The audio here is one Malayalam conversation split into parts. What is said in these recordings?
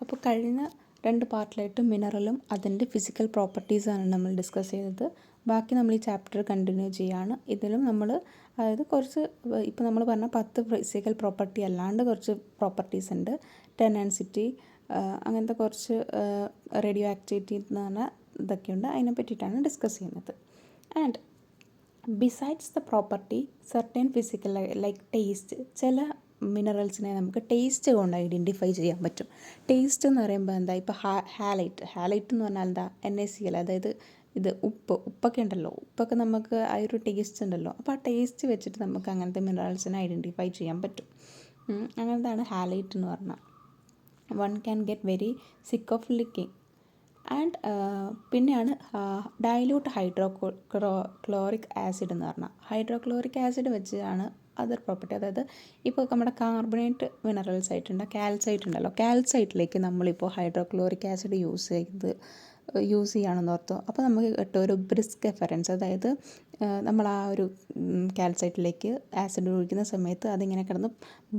അപ്പോൾ കഴിഞ്ഞ 2 പാർട്ടിലായിട്ട് മിനറലും അതിൻ്റെ ഫിസിക്കൽ പ്രോപ്പർട്ടീസാണ് നമ്മൾ ഡിസ്കസ് ചെയ്തത്. ബാക്കി നമ്മൾ ഈ ചാപ്റ്റർ കണ്ടിന്യൂ ചെയ്യുകയാണ്. ഇതിലും നമ്മൾ അതായത് കുറച്ച് ഇപ്പോൾ നമ്മൾ പറഞ്ഞ 10 ഫിസിക്കൽ പ്രോപ്പർട്ടി അല്ലാണ്ട് കുറച്ച് പ്രോപ്പർട്ടീസ് ഉണ്ട്. ടെനൻസിറ്റി, അങ്ങനത്തെ കുറച്ച് റേഡിയോ ആക്ടിവിറ്റി എന്ന് പറഞ്ഞാൽ ഇതൊക്കെയുണ്ട്. അതിനെ പറ്റിയിട്ടാണ് ഡിസ്കസ് ചെയ്യുന്നത്. And besides the property certain physical like taste, ചില മിനറൽസിനെ നമുക്ക് ടേസ്റ്റ് കൊണ്ട് ഐഡൻറ്റിഫൈ ചെയ്യാൻ പറ്റും. ടേസ്റ്റ് എന്ന് പറയുമ്പോൾ എന്താ, ഇപ്പോൾ ഹാലൈറ്റ് എന്ന് പറഞ്ഞാൽ എന്താ, NaCl, അതായത് ഇത് ഉപ്പൊക്കെ ഉണ്ടല്ലോ, ഉപ്പൊക്കെ നമുക്ക് ആ ഒരു ടേസ്റ്റ് ഉണ്ടല്ലോ. അപ്പോൾ ആ ടേസ്റ്റ് വെച്ചിട്ട് നമുക്ക് അങ്ങനത്തെ മിനറൽസിനെ ഐഡൻറ്റിഫൈ ചെയ്യാൻ പറ്റും. അങ്ങനത്താണ് ഹാലൈറ്റ് എന്ന് പറഞ്ഞാൽ. One can get very sick of licking. And പിന്നെയാണ് ഡൈല്യൂട്ട് ഹൈഡ്രോക്ലോറിക് ആസിഡ് എന്ന് പറഞ്ഞാൽ, ഹൈഡ്രോക്ലോറിക് ആസിഡ് വെച്ചാണ് അതർ പ്രോപ്പർട്ടി. അതായത് ഇപ്പോൾ നമ്മുടെ കാർബണേറ്റ് മിനറൽസ് ആയിട്ടുണ്ട്, കാൽസൈറ്റ് ഉണ്ടല്ലോ, കാൽസൈറ്റിലേക്ക് നമ്മളിപ്പോൾ ഹൈഡ്രോക്ലോറിക് ആസിഡ് യൂസ് ചെയ്യുകയാണെന്ന് ഓർത്തോ. അപ്പോൾ നമുക്ക് കിട്ടും ഒരു ബ്രിസ്ക് എഫറൻസ്. അതായത് നമ്മൾ ആ ഒരു കാൽസൈറ്റിലേക്ക് ആസിഡ് ഒഴിക്കുന്ന സമയത്ത് അതിങ്ങനെ കിടന്ന്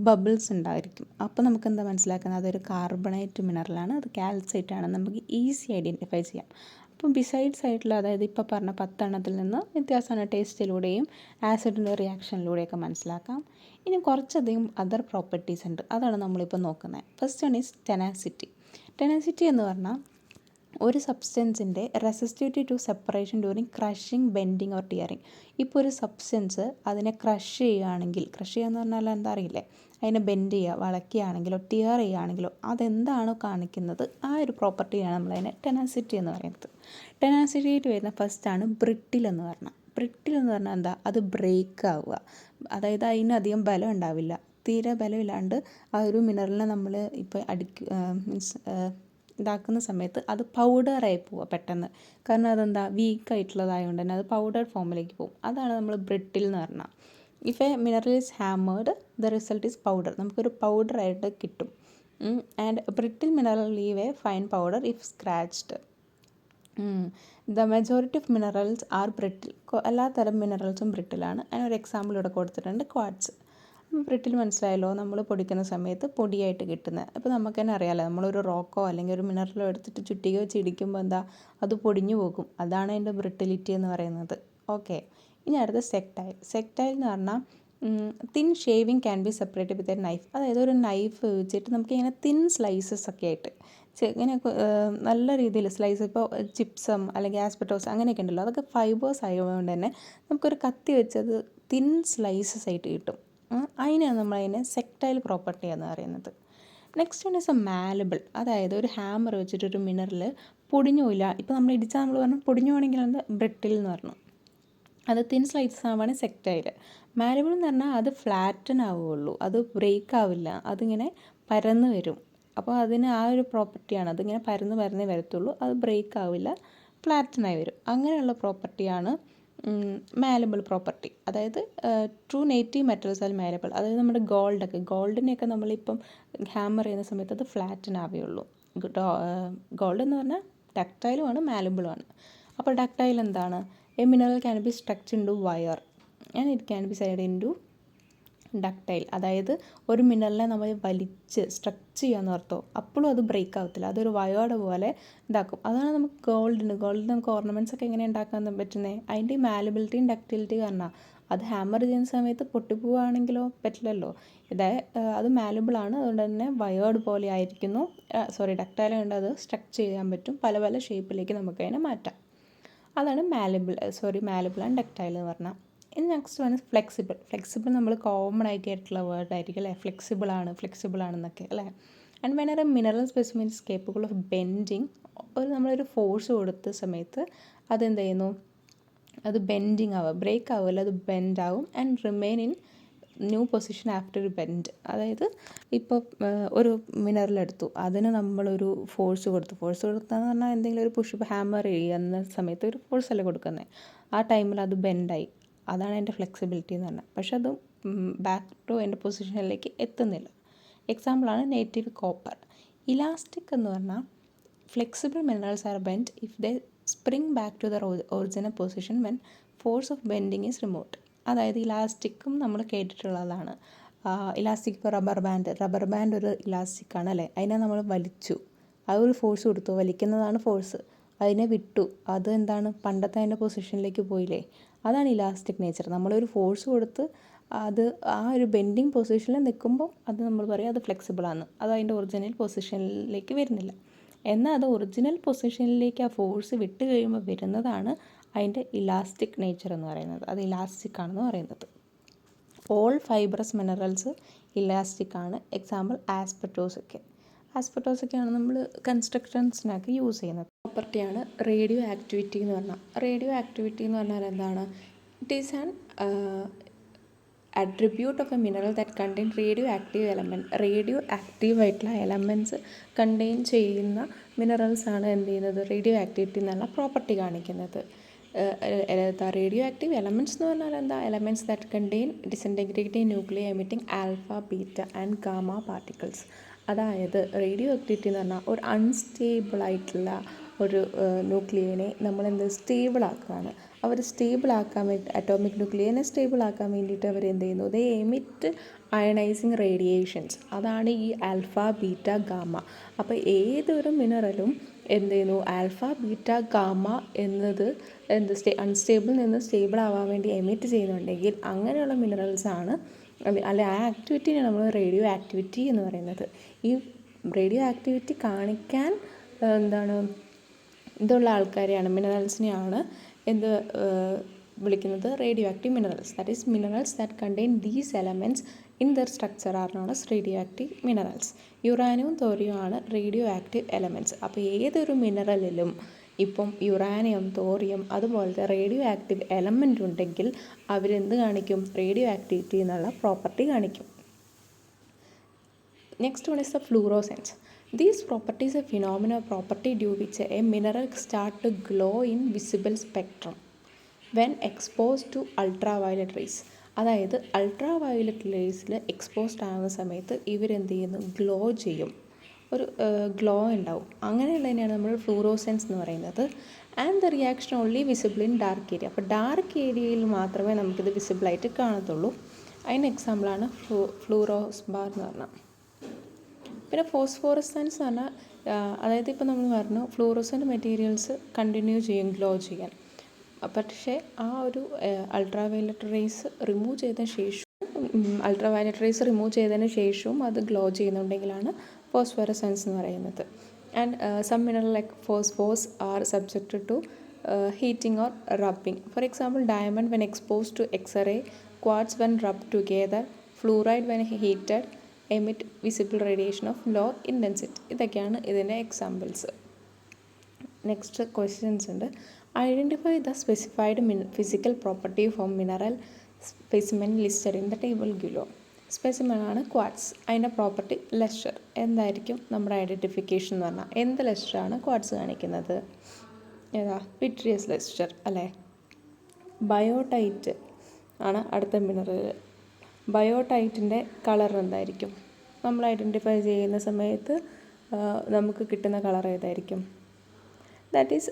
ബബിൾസ് ഉണ്ടായിരിക്കും. അപ്പോൾ നമുക്ക് എന്താ മനസ്സിലാക്കുന്നത്, അതൊരു കാർബണേറ്റ് മിനറലാണ്, അത് കാൽസൈറ്റ് ആണെന്ന് നമുക്ക് ഈസി ഐഡൻറ്റിഫൈ ചെയ്യാം. അപ്പം ബിസൈഡ്സ് ആയിട്ടുള്ള, അതായത് ഇപ്പോൾ പറഞ്ഞ 10 എണ്ണത്തിൽ നിന്ന് വ്യത്യാസമാണ് ടേസ്റ്റിലൂടെയും ആസിഡിൻ്റെ റിയാക്ഷനിലൂടെയൊക്കെ മനസ്സിലാക്കാം. ഇനി കുറച്ചധികം അതർ പ്രോപ്പർട്ടീസ് ഉണ്ട്, അതാണ് നമ്മളിപ്പോൾ നോക്കുന്നത്. First one is tenacity. Tenacity എന്ന് പറഞ്ഞാൽ ഒരു സബ്സ്റ്റൻസിൻ്റെ resistivity to separation during crushing, bending or tearing. ഇപ്പോൾ ഒരു സബ്സ്റ്റൻസ് അതിനെ ക്രഷ് ചെയ്യുകയാണെങ്കിൽ, ക്രഷ് ചെയ്യുക എന്ന് പറഞ്ഞാൽ എന്താ അറിയില്ലേ, അതിനെ ബെൻഡ് ചെയ്യുക, വളയ്ക്കുകയാണെങ്കിലോ ടിയർ ചെയ്യുകയാണെങ്കിലോ അതെന്താണോ കാണിക്കുന്നത് ആ ഒരു പ്രോപ്പർട്ടിയാണ് നമ്മളതിനെ ടെനാസിറ്റി എന്ന് പറയുന്നത്. ടെനാസിറ്റിയിൽ വരുന്ന ഫസ്റ്റാണ് ബ്രിട്ടിൽ എന്ന് പറഞ്ഞാൽ. ബ്രിട്ടിൽ എന്ന് പറഞ്ഞാൽ എന്താ, അത് ബ്രേക്ക് ആവുക, അതായത് അതിനധികം ബലം ഉണ്ടാവില്ല. തീരെ ബലമില്ലാണ്ട് ആ ഒരു മിനറലിനെ നമ്മൾ ഇപ്പോൾ ഇതാക്കുന്ന സമയത്ത് അത് പൗഡറായി പോവുക പെട്ടെന്ന്. കാരണം അതെന്താ, വീക്കായിട്ടുള്ളതായതുകൊണ്ട് തന്നെ അത് പൗഡർ ഫോമിലേക്ക് പോകും. അതാണ് നമ്മൾ ബ്രിട്ടിൽ എന്ന് പറഞ്ഞാൽ. If a mineral is hammered the result is powder, നമുക്കൊരു പൗഡറായിട്ട് കിട്ടും. And brittle mineral leave a fine powder if scratched. The majority of minerals are brittle. എല്ലാ തരം മിനറൽസും ബ്രിട്ടിലാണ്. അതിനൊരു എക്സാമ്പിൾ ഇവിടെ കൊടുത്തിട്ടുണ്ട്, ക്വാർട്സ്. ബ്രിട്ടിൽ മനസ്സിലായല്ലോ, നമ്മൾ പൊടിക്കുന്ന സമയത്ത് പൊടിയായിട്ട് കിട്ടുന്നത്. അപ്പോൾ നമുക്ക് തന്നെ അറിയാമല്ലോ, നമ്മളൊരു റോക്കോ അല്ലെങ്കിൽ ഒരു മിനറലോ എടുത്തിട്ട് ചുറ്റിക വെച്ച് ഇടിക്കുമ്പോൾ എന്താ, അത് പൊടിഞ്ഞു പോകും. അതാണ് അതിൻ്റെ ബ്രിട്ടിലിറ്റി എന്ന് പറയുന്നത്. ഓക്കെ, ഇനി അടുത്ത സെക്ടൈൽ എന്ന് പറഞ്ഞാൽ thin shaving can be separated with a knife. അതായത് ഒരു നൈഫ് വെച്ചിട്ട് നമുക്കിങ്ങനെ തിൻ സ്ലൈസസ് ഒക്കെ ആയിട്ട് ഇങ്ങനെ നല്ല രീതിയിൽ സ്ലൈസ്, ഇപ്പോൾ ചിപ്സം അല്ലെങ്കിൽ ആസ്പെറ്റോസ് അങ്ങനെയൊക്കെ ഉണ്ടല്ലോ, അതൊക്കെ ഫൈബേഴ്സ് ആയതുകൊണ്ട് തന്നെ നമുക്കൊരു കത്തി വെച്ചത് തിൻ സ്ലൈസസ് ആയിട്ട് കിട്ടും. അതിനാണ് നമ്മളതിനെ സെക്ടൈൽ പ്രോപ്പർട്ടി എന്ന് പറയുന്നത്. Next one is a malleable. അതായത് ഒരു ഹാമർ വെച്ചിട്ടൊരു മിനറൽ പൊടിഞ്ഞു പോയില്ല, ഇപ്പോൾ നമ്മൾ ഇടിച്ചാൽ നമ്മൾ പറഞ്ഞു പൊടിഞ്ഞു പോകണമെങ്കിൽ അത് ബ്രിട്ടിൽ എന്ന് പറഞ്ഞു. അത് തിൻ സ്ലൈസസ് ആവുകയാണ് സെക്ടൈൽ. മാലബിൾ എന്ന് പറഞ്ഞാൽ അത് ഫ്ലാറ്റൻ ആവുകയുള്ളൂ, അത് ബ്രേക്ക് ആവില്ല, അതിങ്ങനെ പരന്ന് വരും. അപ്പോൾ അതിന് ആ ഒരു പ്രോപ്പർട്ടിയാണ്, അതിങ്ങനെ പരന്ന് വരത്തുള്ളൂ, അത് ബ്രേക്ക് ആവില്ല, ഫ്ലാറ്റനായി വരും. അങ്ങനെയുള്ള പ്രോപ്പർട്ടിയാണ് മാലബിൾ പ്രോപ്പർട്ടി. അതായത് ട്രൂ നേറ്റീവ് മെറ്റൽസ് ആൽ മാലബിൾ. അതായത് നമ്മുടെ ഗോൾഡിനെയൊക്കെ നമ്മളിപ്പം ഹാമർ ചെയ്യുന്ന സമയത്ത് അത് ഫ്ലാറ്റൻ ആവുകയുള്ളൂ. ഗോൾഡ് എന്ന് പറഞ്ഞാൽ ഡക്റ്റൈലുമാണ് മാലബിളുമാണ്. അപ്പോൾ ഡക്റ്റൈൽ എന്താണ്, a mineral can be structured into wire and it can be side into ductile. അതായത് ഒരു മിനറലിനെ നമ്മൾ വലിച്ച് സ്ട്രക്ചർ ചെയ്യാന്ന് ഓർത്തോ, അപ്പോഴും അത് ബ്രേക്ക് ആവത്തില്ല, അതൊരു വയോടെ പോലെ ഇതാക്കും. അതാണ് നമുക്ക് ഗോൾഡിൽ നമുക്ക് ഓർണമെൻറ്റ്സ് ഒക്കെ എങ്ങനെ ഉണ്ടാക്കാൻ പറ്റുന്നത്, അതിൻ്റെ ഈ മാലബിലിറ്റിയും ഡക്റ്റിലിറ്റി കാരണം. അത് ഹാമർ ചെയ്യുന്ന സമയത്ത് പൊട്ടിപ്പോവുകയാണെങ്കിലോ പറ്റില്ലല്ലോ, അത് മാലബിളാണ്, അതുകൊണ്ട് തന്നെ വയേർഡ് പോലെ ആയിരിക്കുന്നു. ഡക്റ്റൈൽ കൊണ്ട് അത് സ്ട്രക്ചർ ചെയ്യാൻ പറ്റും, പല പല ഷേപ്പിലേക്ക് നമുക്കതിനെ മാറ്റാം. അതാണ് മാലബിൾ ആൻഡ് ഡക്റ്റൈൽ എന്ന് പറഞ്ഞാൽ. ഇനി നെക്സ്റ്റ് വൺ ഫ്ലെക്സിബിൾ നമ്മൾ കോമൺ ആയിട്ട് കേട്ടിട്ടുള്ള വേർഡ് ആയിരിക്കും അല്ലേ, ഫ്ലെക്സിബിൾ ആണെന്നൊക്കെ അല്ലേ. And when A mineral specimen is capable of bending, നമ്മളൊരു ഫോഴ്സ് കൊടുത്ത സമയത്ത് അതെന്ത് ചെയ്യുന്നു, അത് ബെൻഡിങ് ആവുക, ബ്രേക്ക് ആവുമല്ലോ, അത് ബെൻഡ് ആവും and remain in new position after bend. അതായത് ഇപ്പോൾ ഒരു മിനറൽ എടുത്തു, അതിന് നമ്മളൊരു ഫോഴ്സ് കൊടുത്താന്ന് പറഞ്ഞാൽ എന്തെങ്കിലും ഒരു പുഷ് ഹാമർ ചെയ്യുന്ന സമയത്ത് ഒരു ഫോഴ്സ് അല്ലേ കൊടുക്കുന്നത്, ആ ടൈമിൽ അത് ബെൻഡായി, അതാണ് എൻ്റെ ഫ്ലെക്സിബിലിറ്റി എന്ന് പറഞ്ഞാൽ. പക്ഷെ അത് ബാക്ക് ടു എൻ്റെ പൊസിഷനിലേക്ക് എത്തുന്നില്ല. എക്സാമ്പിളാണ് നേറ്റീവ് കോപ്പർ. ഇലാസ്റ്റിക് എന്ന് പറഞ്ഞാൽ flexible minerals are bend if they spring back to their original position when force of bending is removed. അതായത് ഇലാസ്റ്റിക്കും നമ്മൾ കേട്ടിട്ടുള്ളതാണ്. ഇലാസ്റ്റിക് ഇപ്പോൾ റബ്ബർ ബാൻഡ് ഒരു ഇലാസ്റ്റിക്കാണ് അല്ലേ, അതിനെ നമ്മൾ വലിച്ചു, അതൊരു ഫോഴ്സ് കൊടുത്തു, വലിക്കുന്നതാണ് ഫോഴ്സ്, അതിനെ വിട്ടു, അത് എന്താണ് പണ്ടത്തെ അതിൻ്റെ പൊസിഷനിലേക്ക് പോയില്ലേ, അതാണ് ഇലാസ്റ്റിക് നേച്ചർ. നമ്മളൊരു ഫോഴ്സ് കൊടുത്ത് അത് ആ ഒരു ബെൻഡിങ് പൊസിഷനിൽ നിൽക്കുമ്പോൾ അത് നമ്മൾ പറയും അത് ഫ്ലെക്സിബിളാണ്, അത് അതിൻ്റെ ഒറിജിനൽ പൊസിഷനിലേക്ക് വരുന്നില്ല. എന്നാൽ അത് ഒറിജിനൽ പൊസിഷനിലേക്ക് ആ ഫോഴ്സ് വിട്ട് കഴിയുമ്പോൾ വരുന്നതാണ് അതിൻ്റെ ഇലാസ്റ്റിക് നേച്ചർ എന്ന് പറയുന്നത്, അത് ഇലാസ്റ്റിക് ആണെന്ന് പറയുന്നത്. ഓൾ ഫൈബ്രസ് മിനറൽസ് ഇലാസ്റ്റിക് ആണ്. എക്സാമ്പിൾ ആസ്പെറ്റോസൊക്കെ. ആസ്പെറ്റോസൊക്കെയാണ് നമ്മൾ കൺസ്ട്രക്ഷൻസിനൊക്കെ യൂസ് ചെയ്യുന്നത്. പ്രോപ്പർട്ടിയാണ് റേഡിയോ ആക്ടിവിറ്റി എന്ന് പറഞ്ഞാൽ. റേഡിയോ ആക്ടിവിറ്റി എന്ന് പറഞ്ഞാൽ എന്താണ്? It is an attribute of a mineral that contain radioactive element. Radioactive ആയിട്ടുള്ള എലമെൻറ്റ്സ് കണ്ടെയ്ൻ ചെയ്യുന്ന മിനറൽസാണ് എന്ത് ചെയ്യുന്നത്, റേഡിയോ ആക്ടിവിറ്റി എന്നുള്ള പ്രോപ്പർട്ടി കാണിക്കുന്നത്. റേഡിയോ ആക്റ്റീവ് എലമെൻറ്റ്സ് എന്ന് പറഞ്ഞാൽ എന്താ? Elements that contain disintegrating nuclear emitting alpha, beta and gamma particles. അതായത് റേഡിയോ ആക്ടിവിറ്റി എന്ന് പറഞ്ഞാൽ ഒരു അൺസ്റ്റേബിളായിട്ടുള്ള ഒരു ന്യൂക്ലിയനെ നമ്മളെന്ത് സ്റ്റേബിളാക്കുകയാണ്. അവർ സ്റ്റേബിളാക്കാൻ വേണ്ടി അറ്റോമിക് ന്യൂക്ലിയനെ സ്റ്റേബിളാക്കാൻ വേണ്ടിയിട്ട് അവർ എന്ത് ചെയ്യുന്നു, ദേ എമിറ്റ് അയണൈസിങ് റേഡിയേഷൻസ്. അതാണ് ഈ ആൽഫ, ബീറ്റ, ഗാമ. അപ്പോൾ ഏതൊരു മിനറലും എന്ത് ചെയ്യുന്നു, ആൽഫ, ബീറ്റ, ഗാമ എന്നത് അൺസ്റ്റേബിൾ നിന്ന് സ്റ്റേബിൾ ആവാൻ വേണ്ടി എമിറ്റ് ചെയ്യുന്നുണ്ടെങ്കിൽ അങ്ങനെയുള്ള മിനറൽസാണ്, അല്ല ആ ആക്ടിവിറ്റിയാണ് നമ്മൾ റേഡിയോ ആക്ടിവിറ്റി എന്ന് പറയുന്നത്. ഈ റേഡിയോ ആക്ടിവിറ്റി കാണിക്കാൻ എന്താണ് ഇതുള്ള ആൾക്കാരെയാണ്, മിനറൽസിനെയാണ് എന്ത് വിളിക്കുന്നത്, radioactive minerals. That is minerals that contain these elements in their structure are known as radioactive minerals. യുറാനിയവും തോറിയവും ആണ് റേഡിയോ ആക്റ്റീവ് എലമെൻറ്റ്സ്. അപ്പോൾ ഏതൊരു മിനറലിലും ഇപ്പം യുറാനിയം, തോറിയം അതുപോലത്തെ റേഡിയോ ആക്റ്റീവ് എലമെൻ്റ് ഉണ്ടെങ്കിൽ അവരെന്ത് കാണിക്കും, റേഡിയോ ആക്ടിവിറ്റി എന്നുള്ള പ്രോപ്പർട്ടി കാണിക്കും. Next one is the fluorescence. These properties are phenomena or property due which a mineral start to glow in visible spectrum when exposed to ultraviolet rays. അതായത് അൾട്രാവയലറ്റ് റേസിൽ എക്സ്പോസ്ഡ് ആകുന്ന സമയത്ത് ഇവരെന്ത് ചെയ്യുന്നു, ഗ്ലോ ചെയ്യും, ഒരു ഗ്ലോ ഉണ്ടാവും. അങ്ങനെയുള്ളതിനെയാണ് നമ്മൾ ഫ്ലൂറോസെൻസ് എന്ന് പറയുന്നത്. And the reaction only visible in dark area. അപ്പോൾ ഡാർക്ക് ഏരിയയിൽ മാത്രമേ നമുക്കിത് വിസിബിളായിട്ട് കാണത്തുള്ളൂ. അതിന് എക്സാമ്പിളാണ് ഫ്ലൂറോസ്ബാർ എന്ന് പറഞ്ഞാൽ. പിന്നെ ഫോസ്ഫോറസൻസ് എന്ന് പറഞ്ഞാൽ അതായത് ഇപ്പോൾ നമ്മൾ പറഞ്ഞു ഫ്ലൂറസെൻ്റ് മെറ്റീരിയൽസ് കണ്ടിന്യൂ ചെയ്യും ഗ്ലോ ചെയ്യാൻ. പക്ഷേ ആ ഒരു അൾട്രാവയലറ്റ് റേസ് റിമൂവ് ചെയ്തതിന് ശേഷവും അത് ഗ്ലോ ചെയ്യുന്നുണ്ടെങ്കിലാണ് ഫോസ്ഫോറസൻസ് എന്ന് പറയുന്നത്. And some mineral like phosphors are subjected to heating or rubbing. For example, diamond when exposed to X-ray, quartz when rubbed together, fluoride when heated emit visible radiation of low intensity. ഇതൊക്കെയാണ് ഇതിൻ്റെ എക്സാമ്പിൾസ്. നെക്സ്റ്റ് ക്വസ്റ്റ്യൻസ് ഉണ്ട്. Identify the specified physical property four mineral specimen listed in the table below. Specimen ആണ് ക്വാർട്സ്. അതിൻ്റെ പ്രോപ്പർട്ടി ലെസ്റ്റർ. എന്തായിരിക്കും നമ്മുടെ ഐഡൻറ്റിഫിക്കേഷൻ എന്ന് പറഞ്ഞാൽ എന്ത് ലെസ്റ്ററാണ് ക്വാർട്സ് കാണിക്കുന്നത്? ഏതാ? വിട്രിയസ് ലെസ്റ്റർ അല്ലേ. ബയോടൈറ്റ് ആണ് അടുത്ത മിനറൽ. ബയോടൈറ്റിൻ്റെ കളർ എന്തായിരിക്കും? നമ്മൾ ഐഡൻറ്റിഫൈ ചെയ്യുന്ന സമയത്ത് നമുക്ക് കിട്ടുന്ന കളർ ഏതായിരിക്കും? ദാറ്റ് ഈസ്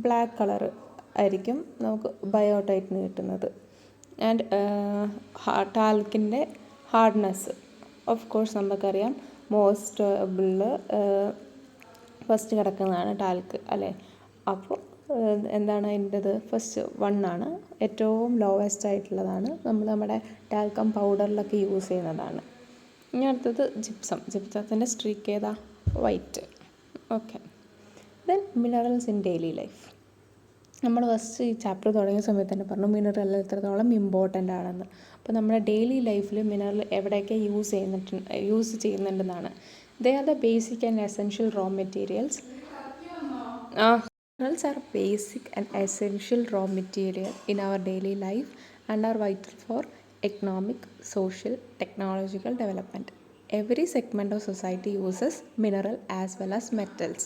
ബ്ലാക്ക് കളർ ആയിരിക്കും നമുക്ക് ബയോടൈറ്റിന് കിട്ടുന്നത്. ആൻഡ് ടാൽക്കിൻ്റെ ഹാർഡ്നെസ് ഓഫ് കോഴ്സ് നമുക്കറിയാം മോസ്റ്റ് ഫസ്റ്റ് കിടക്കുന്നതാണ് ടാൽക്ക് അല്ലേ. അപ്പോൾ എന്താണ് അതിൻ്റെത്? ഫസ്റ്റ് 1 ആണ്, ഏറ്റവും ലോവസ്റ്റ് ആയിട്ടുള്ളതാണ്. നമ്മൾ നമ്മുടെ ടാൽക്കം പൗഡറിലൊക്കെ യൂസ് ചെയ്യുന്നതാണ്. ഇനി അടുത്തത് ജിപ്സം. ജിപ്സത്തിൻ്റെ സ്ട്രീക്ക് ഏതാ? White. Okay. Then minerals in daily life. നമ്മൾ ഫസ്റ്റ് ഈ ചാപ്റ്റർ തുടങ്ങിയ സമയത്ത് തന്നെ പറഞ്ഞു മിനറൽ എത്രത്തോളം ഇമ്പോർട്ടൻ്റ് ആണെന്ന്. അപ്പോൾ നമ്മുടെ ഡെയിലി ലൈഫിൽ മിനറൽ എവിടെയൊക്കെ use ചെയ്യുന്നുണ്ടെന്നാണ്. They are the basic and essential raw materials. Minerals are basic and essential raw material in our daily life and are vital for economic, social, technological development. Every segment of society uses mineral as well as metals.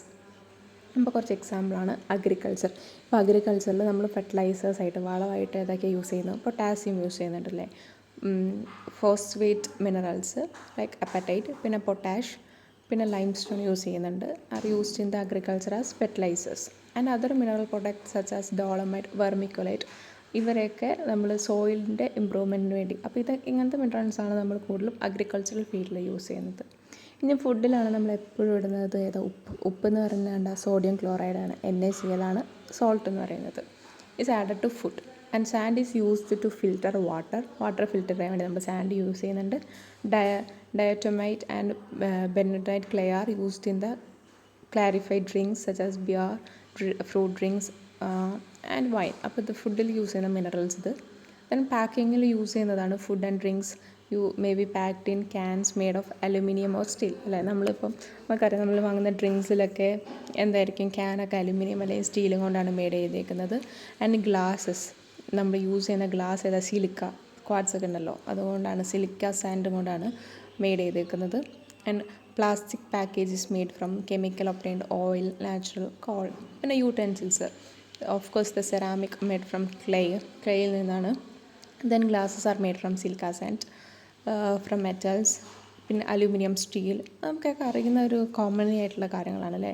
ഇപ്പോൾ കുറച്ച് എക്സാമ്പിളാണ് അഗ്രികൾച്ചർ. ഇപ്പോൾ അഗ്രികൾച്ചറിൽ നമ്മൾ ഫെർട്ടിലൈസേഴ്സ് ആയിട്ട് വളമായിട്ട് ഏതൊക്കെ യൂസ് ചെയ്യുന്നത്? പൊട്ടാസ്യം യൂസ് ചെയ്യുന്നുണ്ടല്ലേ. ഫോസ്ഫേറ്റ് മിനറൽസ് ലൈക്ക് അപ്പറ്റൈറ്റ്, പിന്നെ പൊട്ടാഷ്, പിന്നെ ലൈംസ്റ്റോൺ യൂസ് ചെയ്യുന്നുണ്ട്. Are used in the agriculture as fertilisers. And other mineral products such as dolomite, vermiculite, ഇവരെയൊക്കെ നമ്മൾ സോയിലിൻ്റെ ഇമ്പ്രൂവ്മെൻറ്റിന് വേണ്ടി. അപ്പോൾ ഇങ്ങനത്തെ മിനറൽസാണ് നമ്മൾ കൂടുതലും അഗ്രികൾച്ചറൽ ഫീൽഡിൽ യൂസ് ചെയ്യുന്നത്. ഇനി ഫുഡിലാണ് നമ്മൾ എപ്പോഴും ഇടുന്നത് ഉപ്പ് എന്ന് പറഞ്ഞാൽ സോഡിയം ക്ലോറൈഡാണ്. NaCl ആണ് സോൾട്ട് എന്ന് പറയുന്നത്. Is added to food and sand is used to filter water filter ചെയ്യാൻ വേണ്ടി നമ്മൾ സാൻഡ് യൂസ് ചെയ്യുന്നുണ്ട്. Diatomite and bentonite clay are used in the clarified drinks such as beer, fruit drinks and wine. അപ്പോൾ ഇത് ഫുഡിൽ യൂസ് ചെയ്യുന്ന മിനറൽസ്. ഇത് ദെൻ പാക്കിങ്ങിൽ യൂസ് ചെയ്യുന്നതാണ് food and drinks may be packed in cans made of aluminium or steel. അല്ലേ, നമ്മളിപ്പം നമുക്കറിയാം, നമ്മൾ വാങ്ങുന്ന ഡ്രിങ്ക്സിലൊക്കെ എന്തായിരിക്കും, ക്യാനൊക്കെ അലുമിനിയം അല്ലെങ്കിൽ സ്റ്റീലും കൊണ്ടാണ് മെയ്ഡ് ചെയ്തേക്കുന്നത്. ആൻഡ് ഗ്ലാസസ്, നമ്മൾ യൂസ് ചെയ്യുന്ന ഗ്ലാസ് ഏതാ, സിലിക്ക ക്വാർട്സ് ഒക്കെ ഉണ്ടല്ലോ, അതുകൊണ്ടാണ് സിലിക്ക സാൻഡ് കൊണ്ടാണ് മെയ്ഡ് ചെയ്തേക്കുന്നത്. And plastic packages made from chemical obtained oil, natural coal. പിന്നെ utensils, of course the ceramic made from ക്ലേയിൽ നിന്നാണ്. Then glasses are made from silica sand, from metals. പിന്നെ അലൂമിനിയം, സ്റ്റീൽ, നമുക്കൊക്കെ അറിയുന്ന ഒരു കോമൺ ആയിട്ടുള്ള കാര്യങ്ങളാണ് അല്ലേ.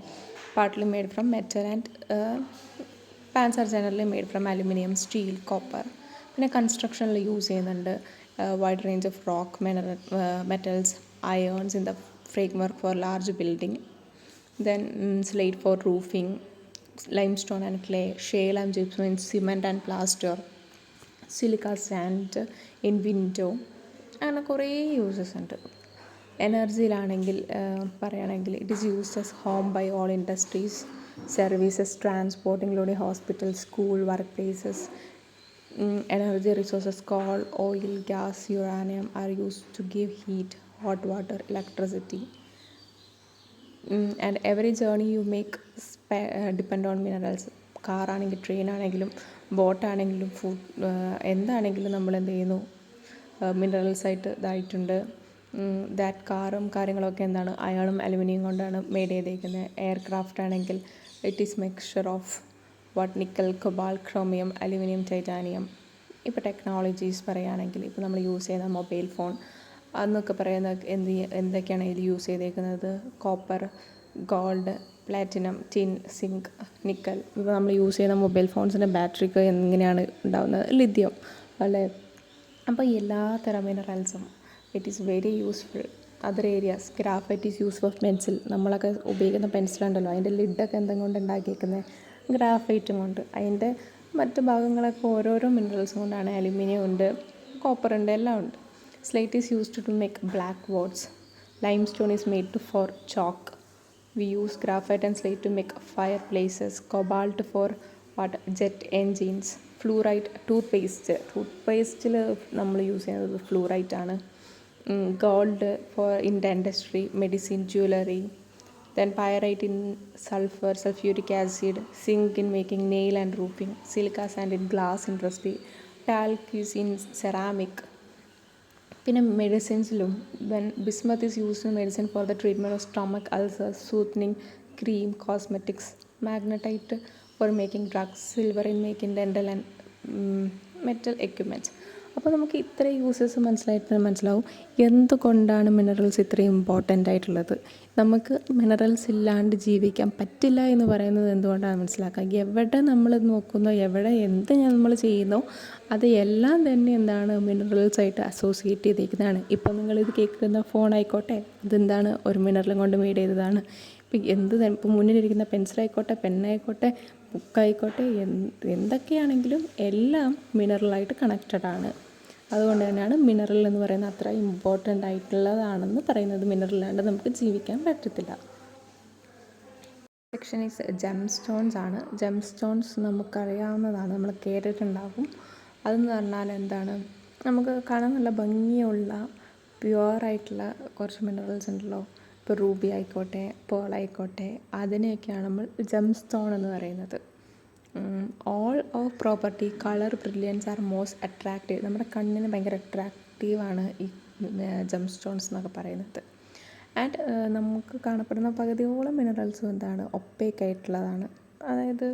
Partly made from metal and pans are generally made from aluminium, steel, copper. പിന്നെ കൺസ്ട്രക്ഷനിൽ യൂസ് ചെയ്യുന്നുണ്ട് wide range of rock metals, irons in the framework for large building. Then slate for roofing, limestone and clay, shale and gypsum in cement and plaster, silica sand in window. അങ്ങനെ കുറേ യൂസസ് ഉണ്ട്. എനർജിയിലാണെങ്കിൽ പറയുകയാണെങ്കിൽ it is used as home by all industries, services, transport including hospital, school, work places. Energy resources coal, oil, gas, uranium are used to give heat, hot water, electricity. And every journey you make depend on minerals. Car ആണെങ്കിൽ, ട്രെയിൻ ആണെങ്കിലും, ബോട്ടാണെങ്കിലും, എന്താണെങ്കിലും നമ്മൾ എന്ത് ചെയ്യുന്നു, മിനറൽസായിട്ട് ഇതായിട്ടുണ്ട്. ദാറ്റ് കാറും കാര്യങ്ങളൊക്കെ എന്താണ്, അയണും അലുമിനിയം കൊണ്ടാണ് മെയ്ഡ് ചെയ്തേക്കുന്നത്. എയർക്രാഫ്റ്റ് ആണെങ്കിൽ it is mixture of nickel, cobalt, chromium, aluminium, titanium. ഇപ്പോൾ ടെക്നോളജീസ് പറയുകയാണെങ്കിൽ, ഇപ്പോൾ നമ്മൾ യൂസ് ചെയ്യുന്ന മൊബൈൽ ഫോൺ അന്നൊക്കെ പറയുന്ന എന്തൊക്കെയാണ് ഇതിൽ യൂസ് ചെയ്തേക്കുന്നത്, copper, gold, platinum, tin, zinc, nickel. ഇപ്പോൾ നമ്മൾ യൂസ് ചെയ്യുന്ന മൊബൈൽ ഫോൺസിൻ്റെ ബാറ്ററിക്ക് എങ്ങനെയാണ് ഉണ്ടാകുന്നത്, ലിഥിയം അല്ലേ. അപ്പോൾ എല്ലാത്തരം മിനറൽസും it is very useful. Other areas, graphite is use for pencil. നമ്മളൊക്കെ ഉപയോഗിക്കുന്ന പെൻസിലുണ്ടല്ലോ, അതിൻ്റെ ലിഡൊക്കെ എന്തെങ്കിലും കൊണ്ട് ഉണ്ടാക്കിയേക്കുന്നത്, ഗ്രാഫൈറ്റും കൊണ്ട്. അതിൻ്റെ മറ്റ് ഭാഗങ്ങളൊക്കെ ഓരോരോ മിനറൽസും കൊണ്ടാണ്. അലുമിനിയം ഉണ്ട്, കോപ്പർ ഉണ്ട്, എല്ലാം ഉണ്ട്. Slate is used to make black boards. Limestone is made for chalk. We use graphite and slate to make fire places. Cobalt for jet engines. Fluorite, tooth പേസ്റ്റിൽ നമ്മൾ യൂസ് ചെയ്യുന്നത് ഫ്ലൂറൈറ്റ് ആണ്. Gold for in the industry, medicine, jewellery. Then pyrite in sulfur, sulfuric acid, zinc in making nail and roofing, silica sand in glass industry, talc is in ceramic. പിന്നെ മെഡിസിൻസിലും bismuth is used in medicine for the treatment of stomach ulcers, soothing cream, cosmetics. Magnetite for making drugs, silver in making dental and metal equipments. അപ്പോൾ നമുക്ക് ഇത്രയും യൂസസ് മനസ്സിലാവും എന്തുകൊണ്ടാണ് മിനറൽസ് ഇത്രയും ഇമ്പോർട്ടൻ്റ് ആയിട്ടുള്ളത്. നമുക്ക് മിനറൽസ് ഇല്ലാണ്ട് ജീവിക്കാൻ പറ്റില്ല എന്ന് പറയുന്നത് എന്തുകൊണ്ടാണ് മനസ്സിലാക്കുക. എവിടെ നമ്മൾ നോക്കുന്നോ, എവിടെ എന്ത് നമ്മൾ ചെയ്യുന്നോ, അത് എല്ലാം തന്നെ എന്താണ്, മിനറൽസായിട്ട് അസോസിയേറ്റ് ചെയ്തിരിക്കുന്നതാണ്. ഇപ്പം നിങ്ങളിത് കേൾക്കുന്ന ഫോൺ ആയിക്കോട്ടെ, അതെന്താണ്, ഒരു മിനറലും കൊണ്ട് മെയ്ഡ് ചെയ്തതാണ്. ഇപ്പോൾ മുന്നിലിരിക്കുന്ന പെൻസിലായിക്കോട്ടെ, പെന്നായിക്കോട്ടെ, ബുക്കായിക്കോട്ടെ, എന്തൊക്കെയാണെങ്കിലും എല്ലാം മിനറലായിട്ട് കണക്റ്റഡ് ആണ്. അതുകൊണ്ട് തന്നെയാണ് മിനറൽ എന്ന് പറയുന്നത് അത്ര ഇമ്പോർട്ടൻ്റ് ആയിട്ടുള്ളതാണെന്ന് പറയുന്നത്. മിനറലാണ്ട് നമുക്ക് ജീവിക്കാൻ പറ്റത്തില്ല. സെക്ഷൻ ഈസ് ജെം സ്റ്റോൺസ് ആണ്. ജെം സ്റ്റോൺസ് നമുക്കറിയാവുന്നതാണ്, നമ്മൾ കേട്ടിട്ടുണ്ടാകും. അതെന്ന് പറഞ്ഞാൽ എന്താണ്, നമുക്ക് കാണാൻ നല്ല ഭംഗിയുള്ള പ്യുവറായിട്ടുള്ള കുറച്ച് മിനറൽസ് ഉണ്ടല്ലോ. ഇപ്പോൾ റൂബി ആയിക്കോട്ടെ, പേൾ ആയിക്കോട്ടെ, അതിനെയൊക്കെയാണ് നമ്മൾ ജെം സ്റ്റോൺ എന്ന് പറയുന്നത്. All of property, colour, brilliance are most attractive. നമ്മുടെ കണ്ണിന് ഭയങ്കര അട്രാക്റ്റീവാണ് ഈ ജെം സ്റ്റോൺസ് എന്നൊക്കെ പറയുന്നത്. ആൻഡ് നമുക്ക് കാണപ്പെടുന്ന പകുതിയോളം മിനറൽസും എന്താണ്, ഒപ്പേക്കായിട്ടുള്ളതാണ്. അതായത്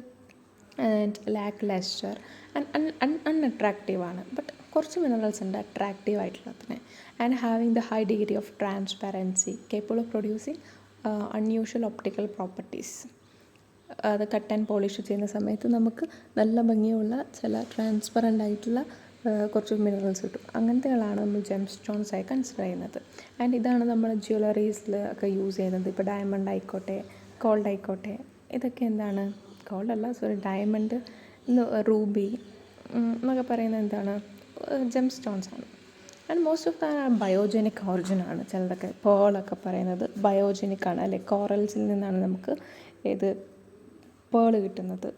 ലാക്ക് ലെസ്റ്റർ ആൻഡ് അൺഅട്രാക്റ്റീവാണ്. ബട്ട് കുറച്ച് മിനറൽസ് ഉണ്ട് അട്രാക്റ്റീവ് ആയിട്ടുള്ളതിന്. And having the high degree of transparency, capable of producing unusual optical properties. അത് കട്ട് ആൻഡ് പോളിഷ് ചെയ്യുന്ന സമയത്ത് നമുക്ക് നല്ല ഭംഗിയുള്ള ചില ട്രാൻസ്പെറൻ്റ് ആയിട്ടുള്ള കുറച്ച് മിനറൽസ് കിട്ടും. അങ്ങനത്തെകളാണ് നമ്മൾ ജെം സ്റ്റോൺസ് ആയി കൺസിഡർ ചെയ്യുന്നത്. ആൻഡ് ഇതാണ് നമ്മൾ ജ്വല്ലറീസിൽ ഒക്കെ യൂസ് ചെയ്യുന്നത്. ഇപ്പോൾ ഡയമണ്ട് ആയിക്കോട്ടെ, ഗോൾഡ് ആയിക്കോട്ടെ, ഇതൊക്കെ എന്താണ്, ഗോൾഡ് അല്ല സോറി, ഡയമണ്ട്, റൂബി എന്നൊക്കെ പറയുന്നത് എന്താണ്, ജെം സ്റ്റോൺസ് ആണ്. And most of the biogenic ഓറിജിനാണ്. ചിലതൊക്കെ പേളൊക്കെ പറയുന്നത് ബയോജനിക് ആണ്, അല്ലെ കോറൽസിൽ നിന്നാണ് നമുക്ക് ഇത് പേൾ കിട്ടുന്നത്.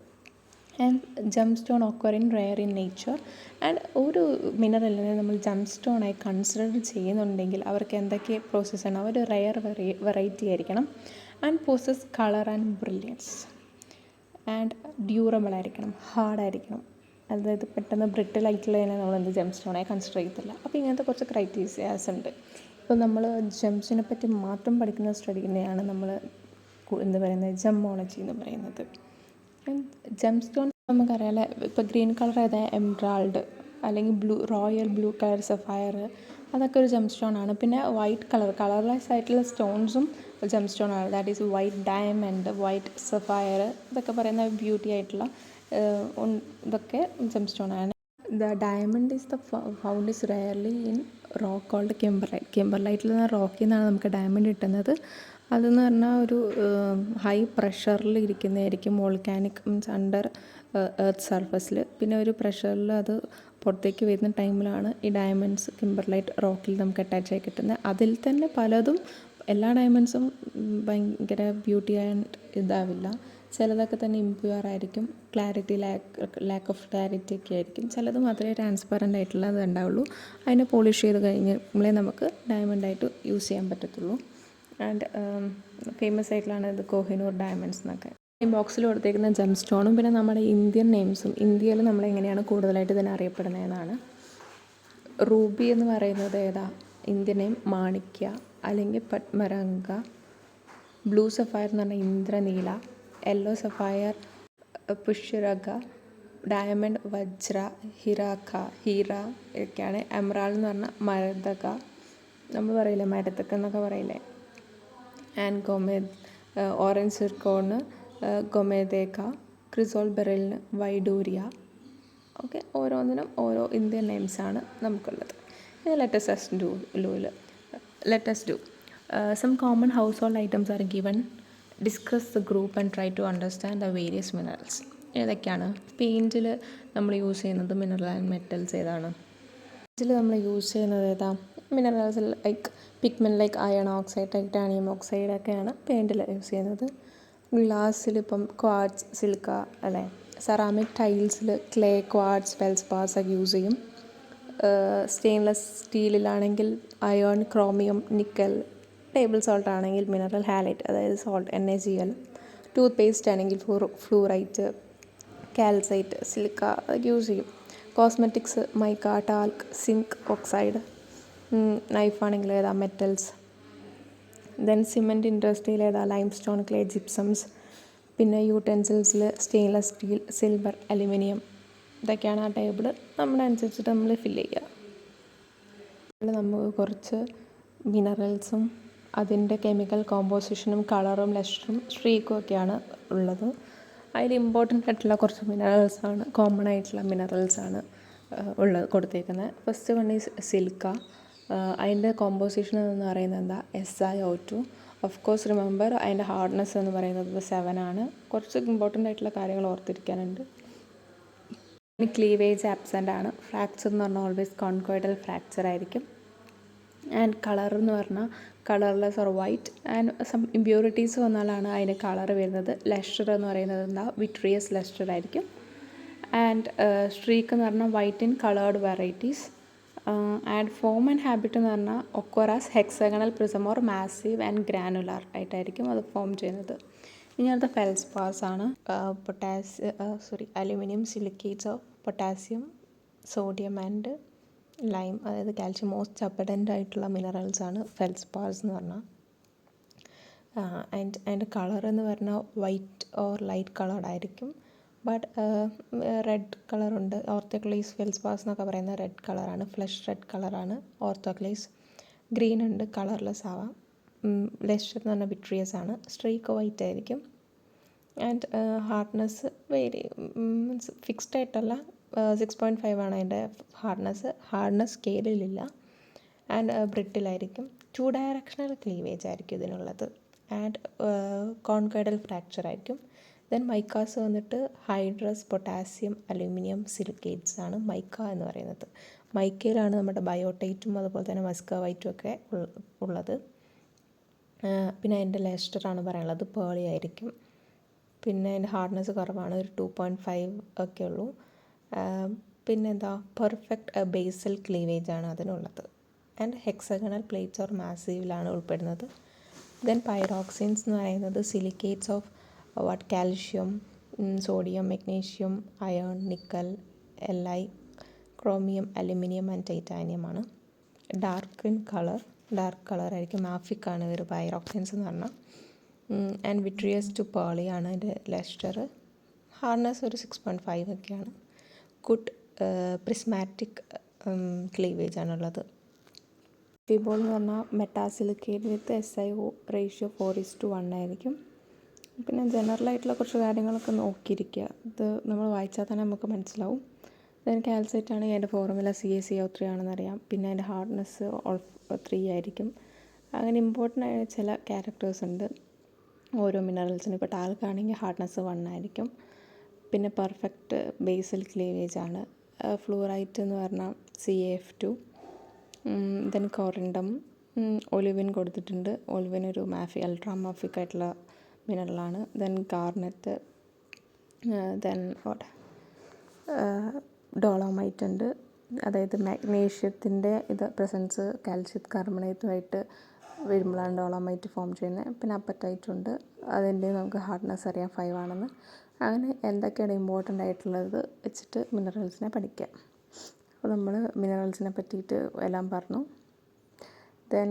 And gem stone occur in rare in nature. And ഒരു മിനറലിനെ നമ്മൾ ജെം സ്റ്റോണായി കൺസിഡർ ചെയ്യുന്നുണ്ടെങ്കിൽ അവർക്ക് എന്തൊക്കെ പ്രോസസ്സാണ്, അവർ റെയർ വെറൈറ്റി ആയിരിക്കണം. And poses colour and brilliance. And durable ആയിരിക്കണം, ഹാർഡായിരിക്കണം. അതായത് പെട്ടെന്ന് ബ്രിട്ടിലായിട്ടുള്ളതിനെ നമ്മൾ ജെം സ്റ്റോണായി കൺസിഡർ ചെയ്യത്തില്ല. അപ്പോൾ ഇങ്ങനത്തെ കുറച്ച് ക്രൈറ്റീരിയാസ് ഉണ്ട്. ഇപ്പോൾ നമ്മൾ ജെംസിനെ പറ്റി മാത്രം പഠിക്കുന്ന സ്റ്റഡിനെയാണ് നമ്മൾ എന്താ പറയുന്നത്, ജെമ്മോളജി എന്ന് പറയുന്നത്. ജെം സ്റ്റോൺ നമുക്കറിയാമല്ലേ, ഇപ്പോൾ ഗ്രീൻ കളർ ഏതാ എംറാൾഡ്, അല്ലെങ്കിൽ റോയൽ ബ്ലൂ കളർ സഫയർ, അതൊക്കെ ഒരു ജെം സ്റ്റോൺ ആണ്. പിന്നെ വൈറ്റ് കളർലെസ് ആയിട്ടുള്ള സ്റ്റോൺസും ജെം സ്റ്റോൺ ആണ്. That is white diamond, white sapphire, ഇതൊക്കെ പറയുന്ന ബ്യൂട്ടി ആയിട്ടുള്ള ഇതൊക്കെ ജെം സ്റ്റോൺ ആണ്. The diamond is found is rarely in rock called kimberlite. കിംബർലൈറ്റിൽ നിന്ന് റോക്കിൽ നിന്നാണ് നമുക്ക് ഡയമണ്ട് കിട്ടുന്നത്. അതെന്ന് പറഞ്ഞാൽ ഒരു ഹൈ പ്രഷറിൽ ഇരിക്കുന്നതായിരിക്കും, വോൾക്കാനിക് മീൻസ് അണ്ടർ എർത്ത് സർഫസിൽ. പിന്നെ ഒരു പ്രഷറിൽ അത് പുറത്തേക്ക് വരുന്ന ടൈമിലാണ് ഈ ഡയമണ്ട്സ് കിംബർലൈറ്റ് റോക്കിൽ നമുക്ക് അറ്റാച്ച് ആയി കിട്ടുന്നത്. അതിൽ തന്നെ പലതും, എല്ലാ ഡയമണ്ട്സും ഭയങ്കര ബ്യൂട്ടി ആൻഡ് ഇതാവില്ല. ചിലതൊക്കെ തന്നെ ഇമ്പ്യൂർ ആയിരിക്കും, ക്ലാരിറ്റി ലാക്ക് ഓഫ് ക്ലാരിറ്റി ഒക്കെ ആയിരിക്കും. ചിലത് മാത്രമേ ട്രാൻസ്പെറൻ്റ് ആയിട്ടുള്ളത് ഉണ്ടാവുള്ളൂ. അതിനെ പോളിഷ് ചെയ്ത് കഴിഞ്ഞാലേ നമുക്ക് ഡയമണ്ടായിട്ട് യൂസ് ചെയ്യാൻ പറ്റത്തുള്ളൂ. ആൻഡ് ഫേമസ് ആയിട്ടുള്ളതാണ് ഇത് കോഹിനൂർ ഡയമണ്ട്സ് എന്നൊക്കെ. ഈ ബോക്സിൽ കൊടുത്തേക്കുന്ന ജെം സ്റ്റോണും പിന്നെ നമ്മുടെ ഇന്ത്യൻ നെയിംസും, ഇന്ത്യയിൽ നമ്മളെങ്ങനെയാണ് കൂടുതലായിട്ട് ഇതിനെ അറിയപ്പെടുന്നതെന്നാണ്. റൂബി എന്ന് പറയുന്നത് ഏതാ, ഇന്ത്യൻ നെയിം മാണിക്യ അല്ലെങ്കിൽ പത്മരംഗ. ബ്ലൂ സഫയർ എന്ന് പറഞ്ഞാൽ ഇന്ദ്രനീല. യെല്ലോ സഫയർ പുഷ്യരക. ഡയമണ്ട് വജ്ര, ഹീര ഒക്കെയാണ്. എമറാൾഡ് എന്ന് പറഞ്ഞാൽ മരതക, നമ്മൾ പറയില്ലേ മരതക എന്നൊക്കെ പറയില്ലേ. ആൻഡ് ഓറഞ്ച് സിർക്കോണ് ഗൊമേദേക. ക്രിസോൾ ബെറിലിന് വൈഡൂരിയ. ഓക്കെ, ഓരോന്നിനും ഓരോ ഇന്ത്യൻ നെയിംസാണ് നമുക്കുള്ളത്. Let's do some common household items are given. Discuss the group and try to understand the various minerals. ഏതൊക്കെയാണ്? പെയിൻറ്റിൽ നമ്മൾ യൂസ് ചെയ്യുന്നത് മിനറൽ ആൻഡ് മെറ്റൽസ് ഏതാണ്? പെയിൻറ്റിൽ നമ്മൾ യൂസ് ചെയ്യുന്നത് ഏതാ, minerals like pigment like iron oxide, titanium oxide ഒക്കെയാണ് പെയിൻറ്റിൽ യൂസ് ചെയ്യുന്നത്. ഗ്ലാസ്സിൽ ഇപ്പം ക്വാർട്സ്, സിലിക്ക അല്ലേ. സെറാമിക് ടൈൽസിൽ ക്ലേ, ക്വാർട്സ്, ഫെൽസ്പാർസ് ഒക്കെ യൂസ് ചെയ്യും. സ്റ്റെയിൻലെസ് സ്റ്റീലിലാണെങ്കിൽ iron, chromium, nickel. Table salt ആണെങ്കിൽ മിനറൽ ഹാലൈറ്റ്, അതായത് സോൾട്ട് NaCl. ടൂത്ത് പേസ്റ്റ് ആണെങ്കിൽ ഫ്ലൂറൈറ്റ്, കാൽസൈറ്റ്, സിലിക്ക അതൊക്കെ യൂസ് ചെയ്യും. Cosmetics mica, talc, zinc oxide. നൈഫാണെങ്കിൽ ഏതാ, മെറ്റൽസ്. ദെൻ സിമെൻറ്റ് ഇൻഡസ്ട്രിയിൽ ഏതാ, ലൈം സ്റ്റോൺ, ക്ലേ, ജിപ്സംസ്. പിന്നെ യൂട്ടൻസിൽസിൽ സ്റ്റെയിൻലെസ് സ്റ്റീൽ, സിൽവർ, അലുമിനിയം. ഇതൊക്കെയാണ് ആ ടേബിൾ നമ്മുടെ അനുസരിച്ചിട്ട് നമ്മൾ ഫില്ല് ചെയ്യുക. നമുക്ക് കുറച്ച് മിനറൽസും അതിൻ്റെ കെമിക്കൽ കോമ്പോസിഷനും കളറും ലസ്റ്ററും സ്ട്രീക്കും ഒക്കെയാണ് ഉള്ളത്. അതിൽ ഇമ്പോർട്ടൻ്റ് ആയിട്ടുള്ള കുറച്ച് മിനറൽസാണ്, കോമൺ ആയിട്ടുള്ള മിനറൽസാണ് ഉള്ളത് കൊടുത്തേക്കുന്നത്. First one is silica. അതിൻ്റെ കോമ്പോസിഷൻ എന്ന് പറയുന്നത് എന്താ, SiO2. ഓഫ് കോഴ്സ് റിമെമ്പർ അതിൻ്റെ ഹാർഡ്നെസ് എന്ന് പറയുന്നത് 7 ആണ്. കുറച്ച് ഇമ്പോർട്ടൻ്റ് ആയിട്ടുള്ള കാര്യങ്ങൾ ഓർത്തിരിക്കാനുണ്ട്. ക്ലീവേജ് ആബ്സെൻ്റ് ആണ്. ഫ്രാക്ചർ എന്ന് പറഞ്ഞാൽ ഓൾവേസ് കോൺകോയിഡൽ ഫ്രാക്ചർ ആയിരിക്കും. ആൻഡ് കളർ എന്ന് പറഞ്ഞാൽ colourless or white. And some impurities വന്നാലാണ് അതിന് കളർ വരുന്നത്. ലസ്റ്റർ എന്ന് പറയുന്നത് എന്താ, വിട്രിയസ് ലസ്റ്റർ ആയിരിക്കും. ആൻഡ് സ്ട്രീക്ക് എന്ന് പറഞ്ഞാൽ white in coloured varieties. And form and habit എന്ന് പറഞ്ഞാൽ occurs as hexagonal prism or massive and granular ആയിട്ടായിരിക്കും അത് ഫോം ചെയ്യുന്നത്. ഇനി അടുത്ത ഫെൽസ്പാർസ് ആണ്. Aluminium silicates of potassium, sodium and lime, അതായത് കാൽഷ്യം. മോസ്റ്റ് അബഡൻ്റ് ആയിട്ടുള്ള മിനറൽസ് ആണ് ഫെൽസ്പാർസ് എന്ന് പറഞ്ഞാൽ. അതിൻ്റെ കളർ എന്ന് പറഞ്ഞാൽ വൈറ്റ് ഓർ ലൈറ്റ് കളേർഡ് ആയിരിക്കും. ബട്ട് റെഡ് കളറുണ്ട്. ഓർത്തോക്ലീസ് ഫെൽസ്പാർസ് എന്നൊക്കെ പറയുന്നത് റെഡ് കളറാണ്, ഫ്ലഷ് റെഡ് കളറാണ് ഓർത്തോക്ലീസ്. ഗ്രീൻ ഉണ്ട്, കളർലെസ് ആവാം. ലെസ്റ്റർ എന്ന് പറഞ്ഞാൽ വിട്രിയസ് ആണ്. സ്ട്രീക്ക് വൈറ്റ് ആയിരിക്കും. ആൻഡ് ഹാർഡ്നെസ് മീൻസ് ഫിക്സ്ഡ് ആയിട്ടല്ല, 6.5 ആണ് അതിൻ്റെ ഹാർഡ്നെസ് സ്കെയിലിലില്ല. ആൻഡ് ബ്രിട്ടിലായിരിക്കും. 2 ഡയറക്ഷണൽ ക്ലീവേജ് ആയിരിക്കും ഇതിനുള്ളത്. ആൻഡ് കോൺകൈഡൽ ഫ്രാക്ചർ ആയിരിക്കും. ദെൻ മൈക്കാസ് വന്നിട്ട് ഹൈഡ്രസ്, പൊട്ടാസ്യം, അലൂമിനിയം സിലിക്കേറ്റ്സ് ആണ് മൈക്ക എന്ന് പറയുന്നത്. മൈക്കയിലാണ് നമ്മുടെ ബയോട്ടൈറ്റും അതുപോലെ തന്നെ മസ്കവൈറ്റും ഒക്കെ ഉള്ളത്. പിന്നെ അതിൻ്റെ ലെസ്റ്ററാണ് പറയാനുള്ളത്, പേളി ആയിരിക്കും. പിന്നെ അതിൻ്റെ ഹാർഡ്നെസ് കുറവാണ്, ഒരു 2.5 ഒക്കെ ഉള്ളൂ. പിന്നെന്താ, പെർഫെക്റ്റ് ബേസൽ ക്ലീവേജ് ആണ് അതിനുള്ളത്. ആൻഡ് ഹെക്സഗണൽ പ്ലേറ്റ്സ് ഓർ മാസീവിലാണ് ഉൾപ്പെടുന്നത്. ദെൻ പൈറോക്സിൻസ് എന്ന് പറയുന്നത് silicates of calcium, sodium, magnesium, iron, nickel, Li, chromium, aluminium and titanium ആണ്. ഡാർക്ക് കളർ ആയിരിക്കും. മാഫിക് ആണ് ഇവർ പൈറോക്സിൻസ് എന്ന് പറഞ്ഞാൽ. ആൻഡ് വിട്രിയസ് ടു പേളി ആണ് അതിൻ്റെ ലെസ്റ്റർ. ഹാർഡ്നെസ് ഒരു 6.5 ഒക്കെയാണ്. ഗുഡ് പ്രിസ്മാറ്റിക് ക്ലീവേജ് ആണുള്ളത്. ഫിബോൾ എന്ന് പറഞ്ഞാൽ മെറ്റാസിലിക്കേറ്റ് വിത്ത് SiO റേഷ്യോ 4:1 ആയിരിക്കും. പിന്നെ ജനറലായിട്ടുള്ള കുറച്ച് കാര്യങ്ങളൊക്കെ നോക്കിയിരിക്കുക. ഇത് നമ്മൾ വായിച്ചാൽ തന്നെ നമുക്ക് മനസ്സിലാവും. ഇതിന് കാൽസൈറ്റ് ആണെങ്കിൽ അതിൻ്റെ ഫോർമുല CaCO3 ആണെന്നറിയാം. പിന്നെ അതിൻ്റെ ഹാർഡ്നെസ് 3 ആയിരിക്കും. അങ്ങനെ ഇമ്പോർട്ടൻ്റ് ആയ ചില ക്യാരക്ടേഴ്സ് ഉണ്ട് ഓരോ മിനറൽസിന്. ഇപ്പോൾ ടാൽക്കാണെങ്കിൽ ഹാർഡ്നെസ് 1 ആയിരിക്കും. പിന്നെ പെർഫെക്റ്റ് ബേസൽ ക്ലീവേജ് ആണ്. ഫ്ലൂറൈറ്റ് എന്ന് പറഞ്ഞാൽ CaF2. ദെൻ കോറിൻഡം, ഒലിവിൻ കൊടുത്തിട്ടുണ്ട്. ഒലിവിൻ ഒരു അൾട്രാ മാഫിക് ആയിട്ടുള്ള മിനറലാണ്. ദെൻ ഗാർനെറ്റ്, ദെൻ ഡോളോമൈറ്റ് ഉണ്ട്. അതായത് മാഗ്നീഷ്യത്തിൻ്റെ പ്രസൻസ് കാൽഷ്യം കാർബണേറ്റുമായിട്ട് വരുമ്പോഴാണ് ഡോളോമൈറ്റ് ഫോം ചെയ്യുന്നത്. പിന്നെ അപ്പറ്റൈറ്റ് ഉണ്ട്, അതിൻ്റെ നമുക്ക് ഹാർഡ്നെസ് അറിയാം 5 ആണെന്ന്. അങ്ങനെ എന്തൊക്കെയാണ് ഇമ്പോർട്ടൻ്റ് ആയിട്ടുള്ളത് വെച്ചിട്ട് മിനറൽസിനെ പഠിക്കാം. അപ്പോൾ നമ്മൾ മിനറൽസിനെ പറ്റിയിട്ട് എല്ലാം പറഞ്ഞു. ദെൻ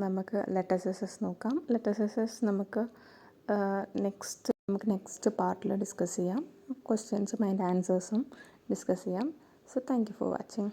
നമുക്ക് ലെറ്റസസ് നോക്കാം. ലെറ്റസസ് നമുക്ക് നെക്സ്റ്റ് പാർട്ടിൽ ഡിസ്കസ് ചെയ്യാം. ക്വസ്റ്റ്യൻസും അതിൻ്റെ ആൻസേഴ്സും ഡിസ്കസ് ചെയ്യാം. So thank you for watching.